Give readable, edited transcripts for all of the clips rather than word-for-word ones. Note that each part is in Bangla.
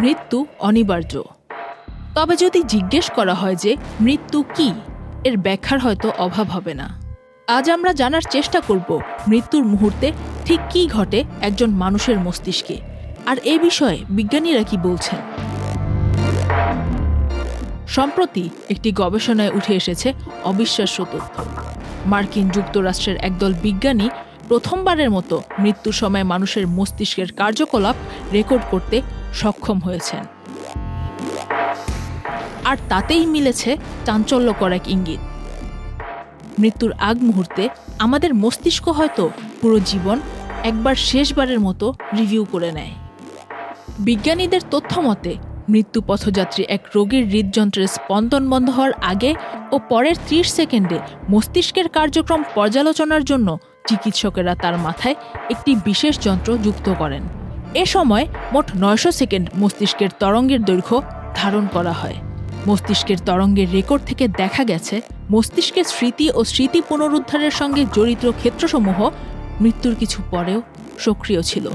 মৃত্যু অনিবার্য। তবে যদি জিজ্ঞেস করা হয় যে মৃত্যু কি, এর ব্যাখ্যার হয়তো অভাব হবে না। আজ আমরা জানার চেষ্টা করব মৃত্যুর মুহূর্তে ঠিক কী ঘটে একজন মানুষের মস্তিষ্কে, আর এ বিষয়ে বিজ্ঞানীরা কি বলছেন। সম্প্রতি একটি গবেষণায় উঠে এসেছে অবিশ্বাস্য তথ্য। মার্কিন যুক্তরাষ্ট্রের একদল বিজ্ঞানী প্রথমবারের মতো মৃত্যুর সময় মানুষের মস্তিষ্কের কার্যকলাপ রেকর্ড করতে সক্ষম হয়েছেন। আর তাতেই মিলেছে চাঞ্চল্যকর এক ইঙ্গিত। মৃত্যুর আগ মুহূর্তে আমাদের মস্তিষ্ক হয়তো পুরো জীবন একবার শেষবারের মতো রিভিউ করে নেয়। বিজ্ঞানীদের তথ্য মতে মৃত্যু পথযাত্রী এক রোগীর হৃদযন্ত্রের স্পন্দন বন্ধ হওয়ার আগে ও পরের 30 সেকেন্ডে মস্তিষ্কের কার্যক্রম পর্যালোচনার জন্য চিকিৎসকেরা তার মাথায় একটি বিশেষ যন্ত্র যুক্ত করেন। এ সময় মোট 900 সেকেন্ড মস্তিষ্কের তরঙ্গের দৈর্ঘ্য ধারণ করা হয়। মস্তিষ্কের তরঙ্গের রেকর্ড থেকে দেখা গেছে মস্তিষ্কের স্মৃতি ও স্মৃতি পুনরুদ্ধারের সঙ্গে জড়িত ক্ষেত্রসমূহ মৃত্যুর কিছু পরেও সক্রিয় ছিল।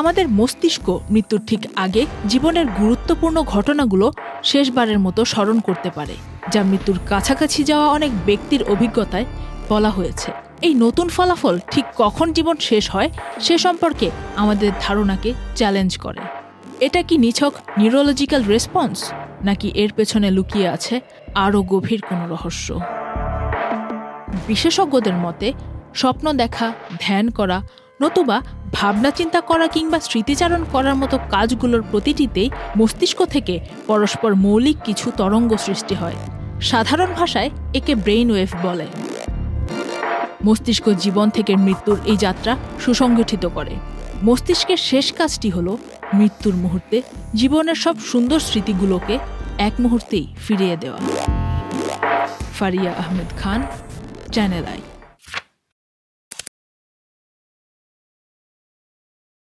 আমাদের মস্তিষ্ক মৃত্যুর ঠিক আগে জীবনের গুরুত্বপূর্ণ ঘটনাগুলো শেষবারের মতো স্মরণ করতে পারে, যা মৃত্যুর কাছাকাছি যাওয়া অনেক ব্যক্তির অভিজ্ঞতায় বলা হয়েছে। এই নতুন ফলাফল ঠিক কখন জীবন শেষ হয় সে সম্পর্কে আমাদের ধারণাকে চ্যালেঞ্জ করে। এটা কি নিছক নিউরোলজিক্যাল রেসপন্স, নাকি এর পেছনে লুকিয়ে আছে আরও গভীর কোনো রহস্য? বিশেষজ্ঞদের মতে স্বপ্ন দেখা, ধ্যান করা, নতুবা ভাবনা চিন্তা করা কিংবা স্মৃতিচারণ করার মতো কাজগুলোর প্রতিটিতেই মস্তিষ্ক থেকে পরস্পর মৌলিক কিছু তরঙ্গ সৃষ্টি হয়। সাধারণ ভাষায় একে ব্রেইন ওয়েভ বলে। মস্তিষ্ক জীবন থেকে মৃত্যুর এই যাত্রা সুসংগঠিত করে। মস্তিষ্কের শেষ কাজটি হলো মৃত্যুর মুহূর্তে জীবনের সব সুন্দর স্মৃতিগুলোকে এক মুহূর্তেই ফিরিয়ে দেওয়া। Faria Ahmed Khan, channel I.